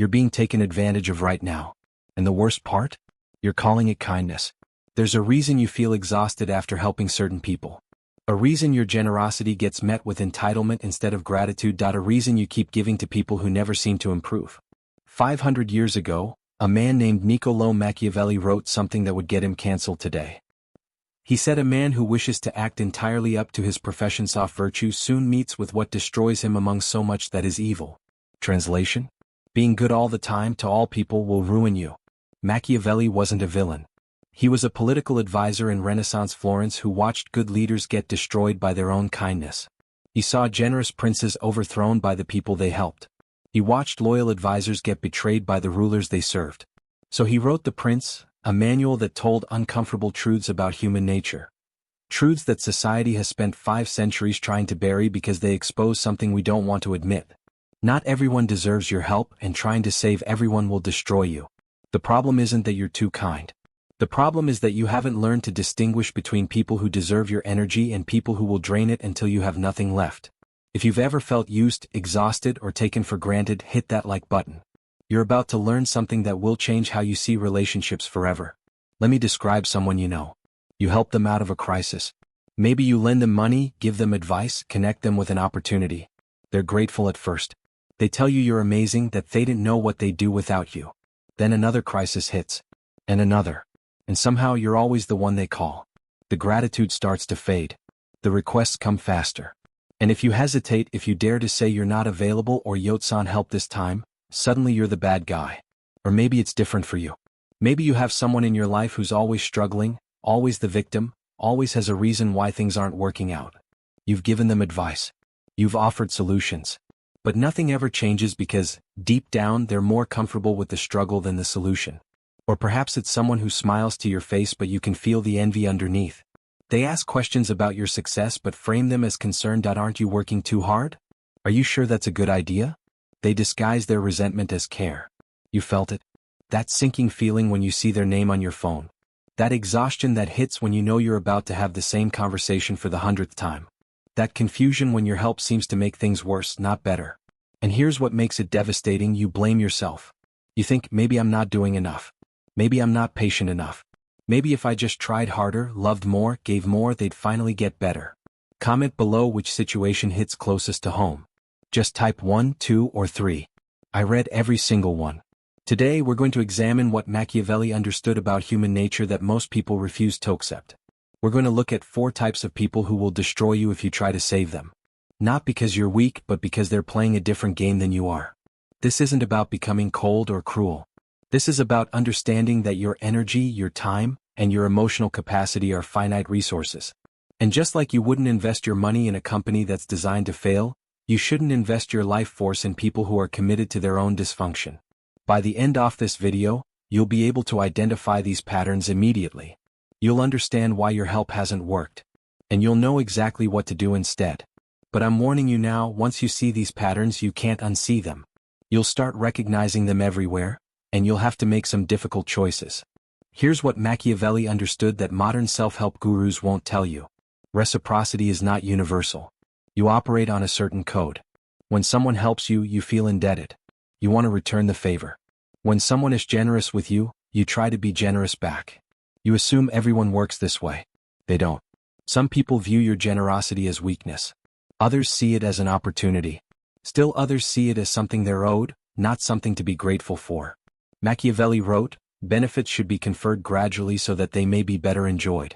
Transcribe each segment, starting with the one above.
You're being taken advantage of right now. And the worst part? You're calling it kindness. There's a reason you feel exhausted after helping certain people. A reason your generosity gets met with entitlement instead of gratitude. A reason you keep giving to people who never seem to improve. 500 years ago, a man named Niccolò Machiavelli wrote something that would get him cancelled today. He said a man who wishes to act entirely up to his profession's soft virtue soon meets with what destroys him among so much that is evil. Translation? Being good all the time to all people will ruin you. Machiavelli wasn't a villain. He was a political advisor in Renaissance Florence who watched good leaders get destroyed by their own kindness. He saw generous princes overthrown by the people they helped. He watched loyal advisors get betrayed by the rulers they served. So he wrote The Prince, a manual that told uncomfortable truths about human nature. Truths that society has spent 5 centuries trying to bury because they expose something we don't want to admit. Not everyone deserves your help, and trying to save everyone will destroy you. The problem isn't that you're too kind. The problem is that you haven't learned to distinguish between people who deserve your energy and people who will drain it until you have nothing left. If you've ever felt used, exhausted, or taken for granted, hit that like button. You're about to learn something that will change how you see relationships forever. Let me describe someone you know. You help them out of a crisis. Maybe you lend them money, give them advice, connect them with an opportunity. They're grateful at first. They tell you you're amazing, that they didn't know what they'd do without you. Then another crisis hits. And another. And somehow you're always the one they call. The gratitude starts to fade. The requests come faster. And if you hesitate, if you dare to say you're not available or Yotsan help this time, suddenly you're the bad guy. Or maybe it's different for you. Maybe you have someone in your life who's always struggling, always the victim, always has a reason why things aren't working out. You've given them advice. You've offered solutions. But nothing ever changes because, deep down, they're more comfortable with the struggle than the solution. Or perhaps it's someone who smiles to your face but you can feel the envy underneath. They ask questions about your success but frame them as concerned. Aren't you working too hard? Are you sure that's a good idea? They disguise their resentment as care. You felt it? That sinking feeling when you see their name on your phone. That exhaustion that hits when you know you're about to have the same conversation for the 100th time. That confusion when your help seems to make things worse, not better. And here's what makes it devastating: you blame yourself. You think, maybe I'm not doing enough. Maybe I'm not patient enough. Maybe if I just tried harder, loved more, gave more, they'd finally get better. Comment below which situation hits closest to home. Just type 1, 2, or 3. I read every single one. Today we're going to examine what Machiavelli understood about human nature that most people refuse to accept. We're going to look at 4 types of people who will destroy you if you try to save them. Not because you're weak, but because they're playing a different game than you are. This isn't about becoming cold or cruel. This is about understanding that your energy, your time, and your emotional capacity are finite resources. And just like you wouldn't invest your money in a company that's designed to fail, you shouldn't invest your life force in people who are committed to their own dysfunction. By the end of this video, you'll be able to identify these patterns immediately. You'll understand why your help hasn't worked. And you'll know exactly what to do instead. But I'm warning you now, once you see these patterns, you can't unsee them. You'll start recognizing them everywhere, and you'll have to make some difficult choices. Here's what Machiavelli understood that modern self-help gurus won't tell you. Reciprocity is not universal. You operate on a certain code. When someone helps you, you feel indebted. You want to return the favor. When someone is generous with you, you try to be generous back. You assume everyone works this way. They don't. Some people view your generosity as weakness. Others see it as an opportunity. Still others see it as something they're owed, not something to be grateful for. Machiavelli wrote, benefits should be conferred gradually so that they may be better enjoyed.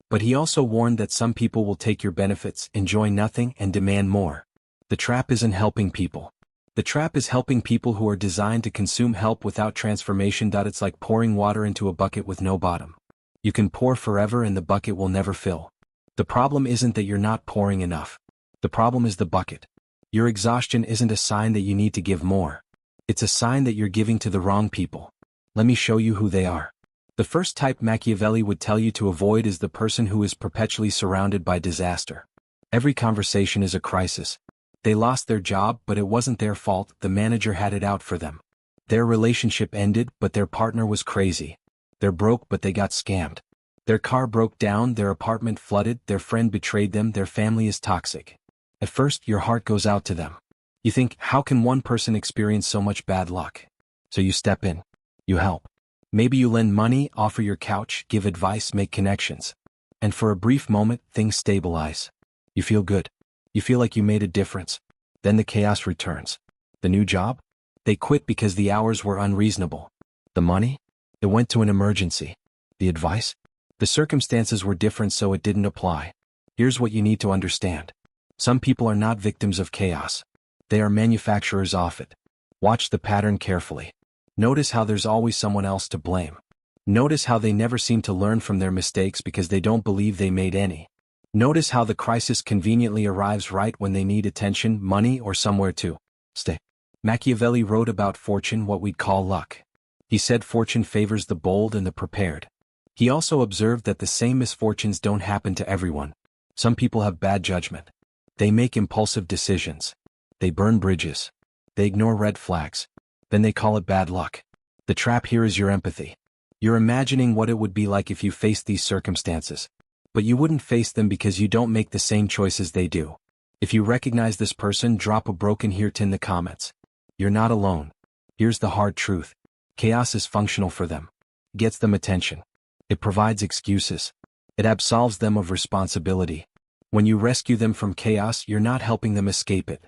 But he also warned that some people will take your benefits, enjoy nothing, and demand more. The trap isn't helping people. The trap is helping people who are designed to consume help without transformation. It's like pouring water into a bucket with no bottom. You can pour forever and the bucket will never fill. The problem isn't that you're not pouring enough. The problem is the bucket. Your exhaustion isn't a sign that you need to give more. It's a sign that you're giving to the wrong people. Let me show you who they are. The first type Machiavelli would tell you to avoid is the person who is perpetually surrounded by disaster. Every conversation is a crisis. They lost their job, but it wasn't their fault, the manager had it out for them. Their relationship ended, but their partner was crazy. They're broke, but they got scammed. Their car broke down, their apartment flooded, their friend betrayed them, their family is toxic. At first, your heart goes out to them. You think, how can one person experience so much bad luck? So you step in. You help. Maybe you lend money, offer your couch, give advice, make connections. And for a brief moment, things stabilize. You feel good. You feel like you made a difference. Then the chaos returns. The new job? They quit because the hours were unreasonable. The money? It went to an emergency. The advice? The circumstances were different, so it didn't apply. Here's what you need to understand. Some people are not victims of chaos. They are manufacturers of it. Watch the pattern carefully. Notice how there's always someone else to blame. Notice how they never seem to learn from their mistakes because they don't believe they made any. Notice how the crisis conveniently arrives right when they need attention, money, or somewhere to stay. Machiavelli wrote about fortune, what we'd call luck. He said fortune favors the bold and the prepared. He also observed that the same misfortunes don't happen to everyone. Some people have bad judgment. They make impulsive decisions. They burn bridges. They ignore red flags. Then they call it bad luck. The trap here is your empathy. You're imagining what it would be like if you faced these circumstances. But you wouldn't face them because you don't make the same choices they do. If you recognize this person, drop a broken heart in the comments. You're not alone. Here's the hard truth. Chaos is functional for them. It gets them attention. It provides excuses. It absolves them of responsibility. When you rescue them from chaos, you're not helping them escape it.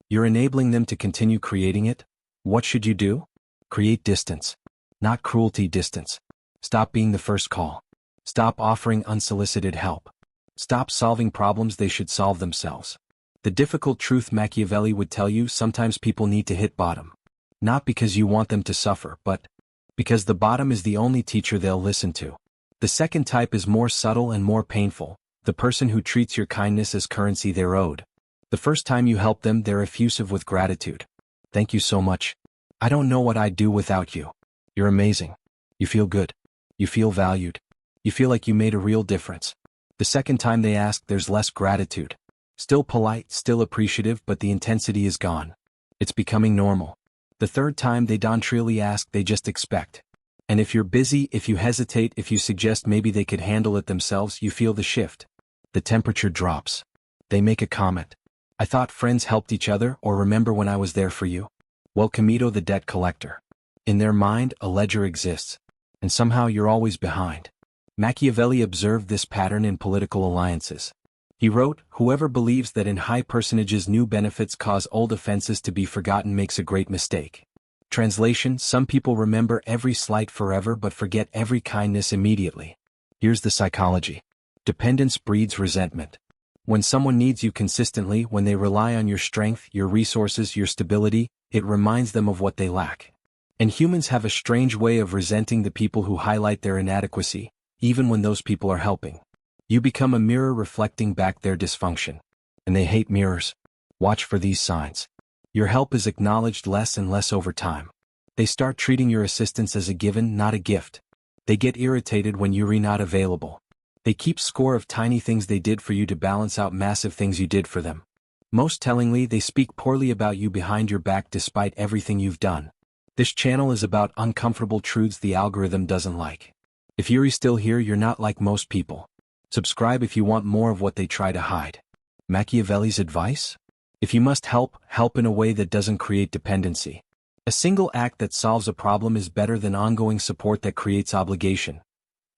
You're enabling them to continue creating it. What should you do? Create distance. Not cruelty, distance. Stop being the first call. Stop offering unsolicited help. Stop solving problems they should solve themselves. The difficult truth Machiavelli would tell you: sometimes people need to hit bottom. Not because you want them to suffer, but because the bottom is the only teacher they'll listen to. The second type is more subtle and more painful, the person who treats your kindness as currency they're owed. The first time you help them, they're effusive with gratitude. Thank you so much. I don't know what I'd do without you. You're amazing. You feel good. You feel valued. You feel like you made a real difference. The second time they ask, there's less gratitude. Still polite, still appreciative, but the intensity is gone. It's becoming normal. The third time they don't really ask, they just expect. And if you're busy, if you hesitate, if you suggest maybe they could handle it themselves, you feel the shift. The temperature drops. They make a comment. I thought friends helped each other, or remember when I was there for you? Well, Camito the debt collector. In their mind, a ledger exists. And somehow you're always behind. Machiavelli observed this pattern in political alliances. He wrote, "Whoever believes that in high personages new benefits cause old offenses to be forgotten makes a great mistake." Translation: some people remember every slight forever but forget every kindness immediately. Here's the psychology. Dependence breeds resentment. When someone needs you consistently, when they rely on your strength, your resources, your stability, it reminds them of what they lack. And humans have a strange way of resenting the people who highlight their inadequacy, even when those people are helping. You become a mirror reflecting back their dysfunction. And they hate mirrors. Watch for these signs. Your help is acknowledged less and less over time. They start treating your assistance as a given, not a gift. They get irritated when you're not available. They keep score of tiny things they did for you to balance out massive things you did for them. Most tellingly, they speak poorly about you behind your back despite everything you've done. This channel is about uncomfortable truths the algorithm doesn't like. If you're still here, you're not like most people. Subscribe if you want more of what they try to hide. Machiavelli's advice? If you must help, help in a way that doesn't create dependency. A single act that solves a problem is better than ongoing support that creates obligation.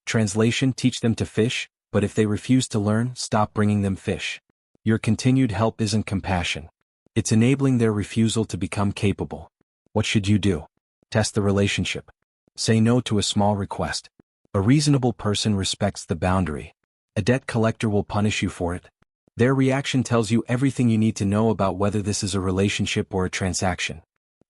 Translation: teach them to fish, but if they refuse to learn, stop bringing them fish. Your continued help isn't compassion. It's enabling their refusal to become capable. What should you do? Test the relationship. Say no to a small request. A reasonable person respects the boundary. A debt collector will punish you for it. Their reaction tells you everything you need to know about whether this is a relationship or a transaction.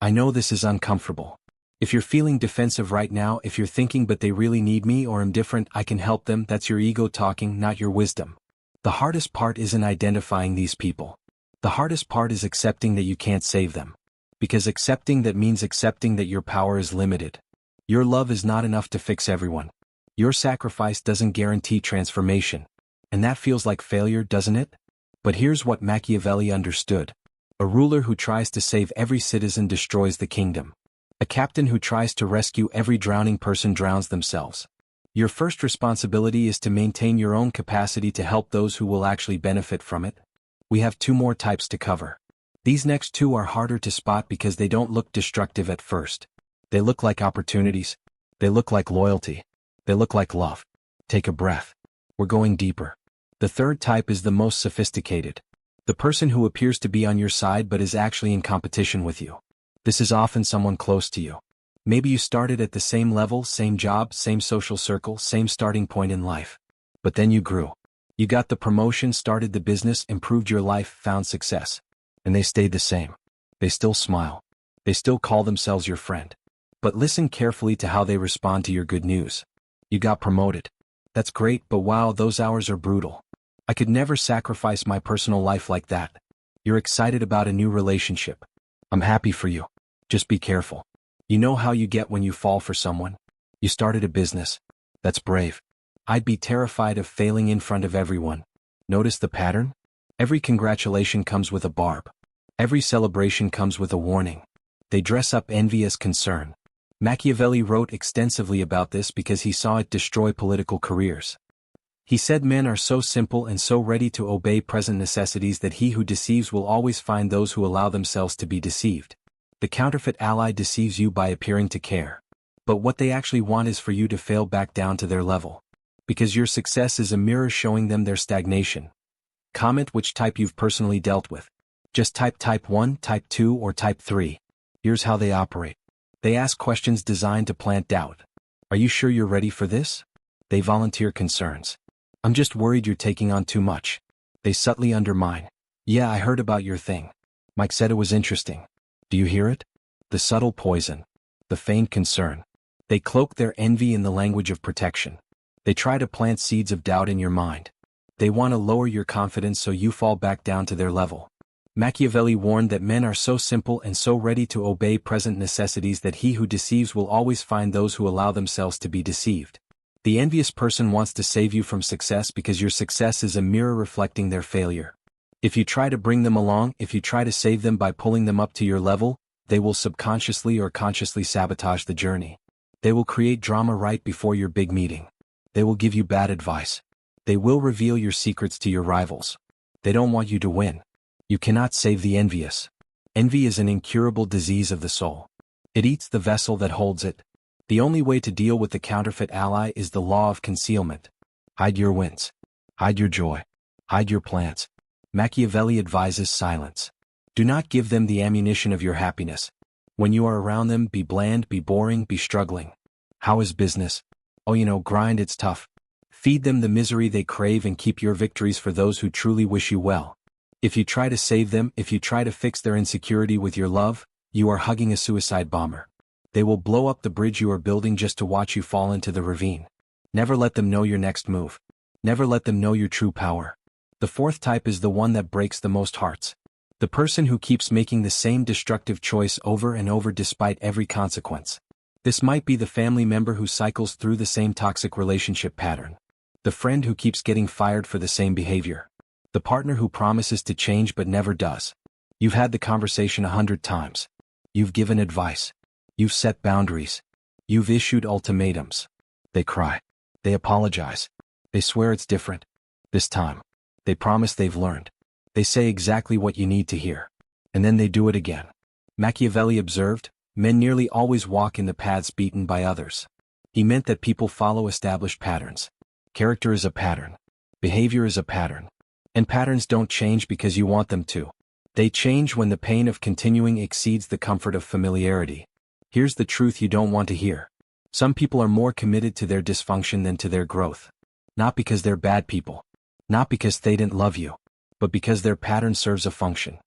I know this is uncomfortable. If you're feeling defensive right now, if you're thinking but they really need me or I'm different, I can help them, that's your ego talking, not your wisdom. The hardest part isn't identifying these people. The hardest part is accepting that you can't save them. Because accepting that means accepting that your power is limited. Your love is not enough to fix everyone. Your sacrifice doesn't guarantee transformation. And that feels like failure, doesn't it? But here's what Machiavelli understood. A ruler who tries to save every citizen destroys the kingdom. A captain who tries to rescue every drowning person drowns themselves. Your first responsibility is to maintain your own capacity to help those who will actually benefit from it. We have 2 more types to cover. These next 2 are harder to spot because they don't look destructive at first. They look like opportunities. They look like loyalty. They look like love. Take a breath. We're going deeper. The third type is the most sophisticated. The person who appears to be on your side but is actually in competition with you. This is often someone close to you. Maybe you started at the same level, same job, same social circle, same starting point in life. But then you grew. You got the promotion, started the business, improved your life, found success. And they stayed the same. They still smile. They still call themselves your friend. But listen carefully to how they respond to your good news. You got promoted. That's great, but wow, those hours are brutal. I could never sacrifice my personal life like that. You're excited about a new relationship. I'm happy for you. Just be careful. You know how you get when you fall for someone? You started a business. That's brave. I'd be terrified of failing in front of everyone. Notice the pattern? Every congratulation comes with a barb. Every celebration comes with a warning. They dress up envy as concern. Machiavelli wrote extensively about this because he saw it destroy political careers. He said men are so simple and so ready to obey present necessities that he who deceives will always find those who allow themselves to be deceived. The counterfeit ally deceives you by appearing to care. But what they actually want is for you to fail back down to their level. Because your success is a mirror showing them their stagnation. Comment which type you've personally dealt with. Just type type 1, type 2, or type 3. Here's how they operate. They ask questions designed to plant doubt. Are you sure you're ready for this? They volunteer concerns. I'm just worried you're taking on too much. They subtly undermine. Yeah, I heard about your thing. Mike said it was interesting. Do you hear it? The subtle poison. The feigned concern. They cloak their envy in the language of protection. They try to plant seeds of doubt in your mind. They want to lower your confidence so you fall back down to their level. Machiavelli warned that men are so simple and so ready to obey present necessities that he who deceives will always find those who allow themselves to be deceived. The envious person wants to save you from success because your success is a mirror reflecting their failure. If you try to bring them along, if you try to save them by pulling them up to your level, they will subconsciously or consciously sabotage the journey. They will create drama right before your big meeting. They will give you bad advice. They will reveal your secrets to your rivals. They don't want you to win. You cannot save the envious. Envy is an incurable disease of the soul. It eats the vessel that holds it. The only way to deal with the counterfeit ally is the law of concealment. Hide your wins. Hide your joy. Hide your plans. Machiavelli advises silence. Do not give them the ammunition of your happiness. When you are around them, be bland, be boring, be struggling. How is business? Oh, grind, it's tough. Feed them the misery they crave and keep your victories for those who truly wish you well. If you try to save them, if you try to fix their insecurity with your love, you are hugging a suicide bomber. They will blow up the bridge you are building just to watch you fall into the ravine. Never let them know your next move. Never let them know your true power. The fourth type is the one that breaks the most hearts. The person who keeps making the same destructive choice over and over despite every consequence. This might be the family member who cycles through the same toxic relationship pattern. The friend who keeps getting fired for the same behavior. The partner who promises to change but never does. You've had the conversation 100 times. You've given advice. You've set boundaries. You've issued ultimatums. They cry. They apologize. They swear it's different. This time. They promise they've learned. They say exactly what you need to hear. And then they do it again. Machiavelli observed, men nearly always walk in the paths beaten by others. He meant that people follow established patterns. Character is a pattern. Behavior is a pattern. And patterns don't change because you want them to. They change when the pain of continuing exceeds the comfort of familiarity. Here's the truth you don't want to hear. Some people are more committed to their dysfunction than to their growth. Not because they're bad people. Not because they didn't love you. But because their pattern serves a function.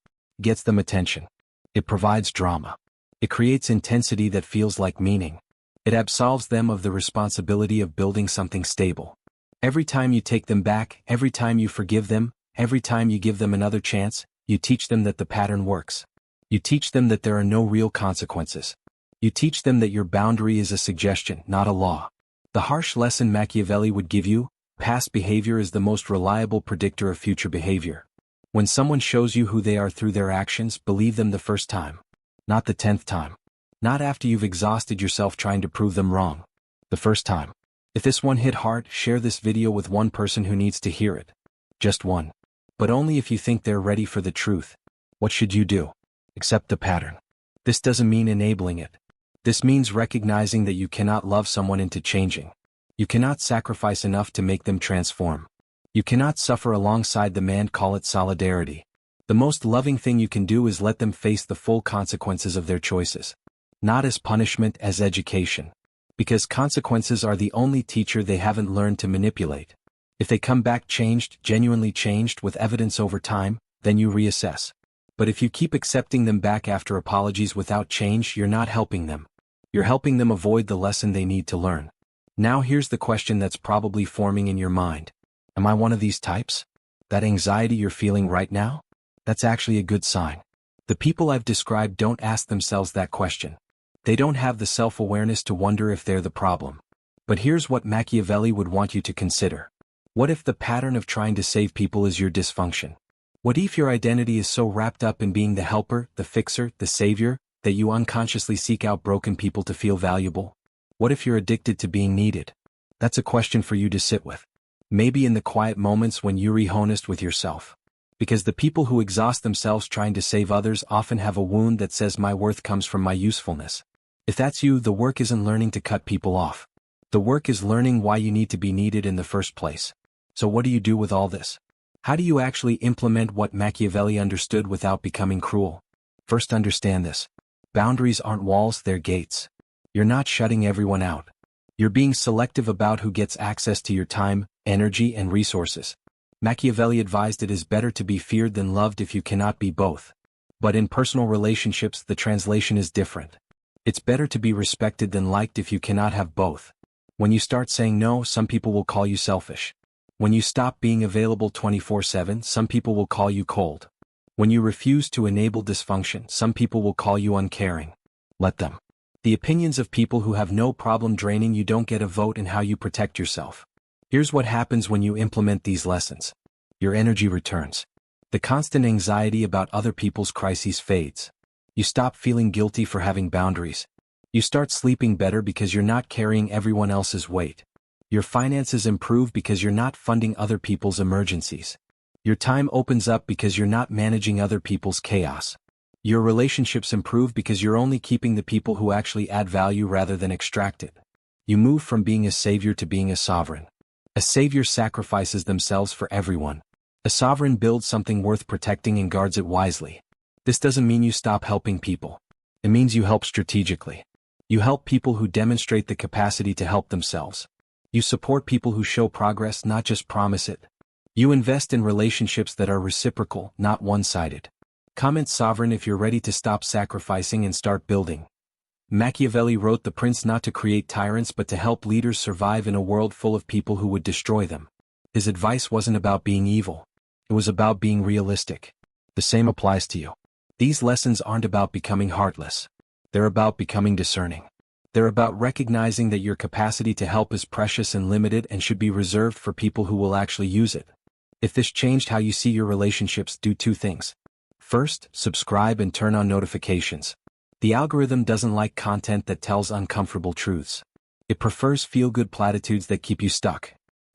Gets them attention. It provides drama. It creates intensity that feels like meaning. It absolves them of the responsibility of building something stable. Every time you take them back, every time you forgive them, every time you give them another chance, you teach them that the pattern works. You teach them that there are no real consequences. You teach them that your boundary is a suggestion, not a law. The harsh lesson Machiavelli would give you: past behavior is the most reliable predictor of future behavior. When someone shows you who they are through their actions, believe them the first time. Not the 10th time. Not after you've exhausted yourself trying to prove them wrong. The first time. If this one hit hard, share this video with one person who needs to hear it. Just one. But only if you think they're ready for the truth. What should you do? Accept the pattern. This doesn't mean enabling it. This means recognizing that you cannot love someone into changing. You cannot sacrifice enough to make them transform. You cannot suffer alongside them and call it solidarity. The most loving thing you can do is let them face the full consequences of their choices. Not as punishment, as education. Because consequences are the only teacher they haven't learned to manipulate. If they come back changed, genuinely changed with evidence over time, then you reassess. But if you keep accepting them back after apologies without change, you're not helping them. You're helping them avoid the lesson they need to learn. Now here's the question that's probably forming in your mind. Am I one of these types? That anxiety you're feeling right now? That's actually a good sign. The people I've described don't ask themselves that question. They don't have the self-awareness to wonder if they're the problem. But here's what Machiavelli would want you to consider. What if the pattern of trying to save people is your dysfunction? What if your identity is so wrapped up in being the helper, the fixer, the savior, that you unconsciously seek out broken people to feel valuable? What if you're addicted to being needed? That's a question for you to sit with. Maybe in the quiet moments when you're honest with yourself. Because the people who exhaust themselves trying to save others often have a wound that says my worth comes from my usefulness. If that's you, the work isn't learning to cut people off. The work is learning why you need to be needed in the first place. So what do you do with all this? How do you actually implement what Machiavelli understood without becoming cruel? First, understand this. Boundaries aren't walls, they're gates. You're not shutting everyone out. You're being selective about who gets access to your time, energy, and resources. Machiavelli advised it is better to be feared than loved if you cannot be both. But in personal relationships, the translation is different. It's better to be respected than liked if you cannot have both. When you start saying no, some people will call you selfish. When you stop being available 24/7, some people will call you cold. When you refuse to enable dysfunction, some people will call you uncaring. Let them. The opinions of people who have no problem draining you don't get a vote in how you protect yourself. Here's what happens when you implement these lessons. Your energy returns. The constant anxiety about other people's crises fades. You stop feeling guilty for having boundaries. You start sleeping better because you're not carrying everyone else's weight. Your finances improve because you're not funding other people's emergencies. Your time opens up because you're not managing other people's chaos. Your relationships improve because you're only keeping the people who actually add value rather than extract it. You move from being a savior to being a sovereign. A savior sacrifices themselves for everyone. A sovereign builds something worth protecting and guards it wisely. This doesn't mean you stop helping people. It means you help strategically. You help people who demonstrate the capacity to help themselves. You support people who show progress, not just promise it. You invest in relationships that are reciprocal, not one-sided. Comment sovereign if you're ready to stop sacrificing and start building. Machiavelli wrote The Prince not to create tyrants but to help leaders survive in a world full of people who would destroy them. His advice wasn't about being evil. It was about being realistic. The same applies to you. These lessons aren't about becoming heartless. They're about becoming discerning. They're about recognizing that your capacity to help is precious and limited and should be reserved for people who will actually use it. If this changed how you see your relationships, do two things. First, subscribe and turn on notifications. The algorithm doesn't like content that tells uncomfortable truths. It prefers feel-good platitudes that keep you stuck.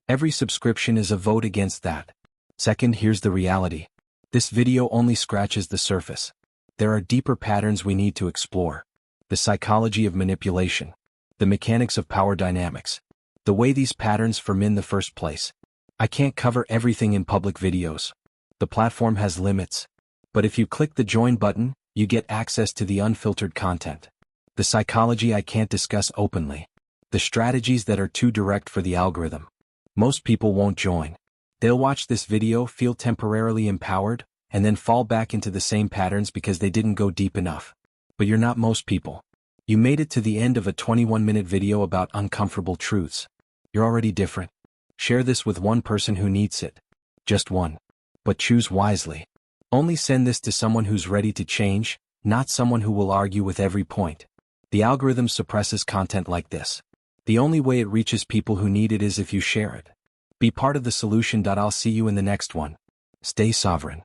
Every subscription is a vote against that. Second, here's the reality. This video only scratches the surface. There are deeper patterns we need to explore. The psychology of manipulation. The mechanics of power dynamics. The way these patterns form in the first place. I can't cover everything in public videos. The platform has limits. But if you click the join button, you get access to the unfiltered content. The psychology I can't discuss openly. The strategies that are too direct for the algorithm. Most people won't join. They'll watch this video, feel temporarily empowered, and then fall back into the same patterns because they didn't go deep enough. But you're not most people. You made it to the end of a 21-minute video about uncomfortable truths. You're already different. Share this with one person who needs it. Just one. But choose wisely. Only send this to someone who's ready to change, not someone who will argue with every point. The algorithm suppresses content like this. The only way it reaches people who need it is if you share it. Be part of the solution. I'll see you in the next one. Stay sovereign.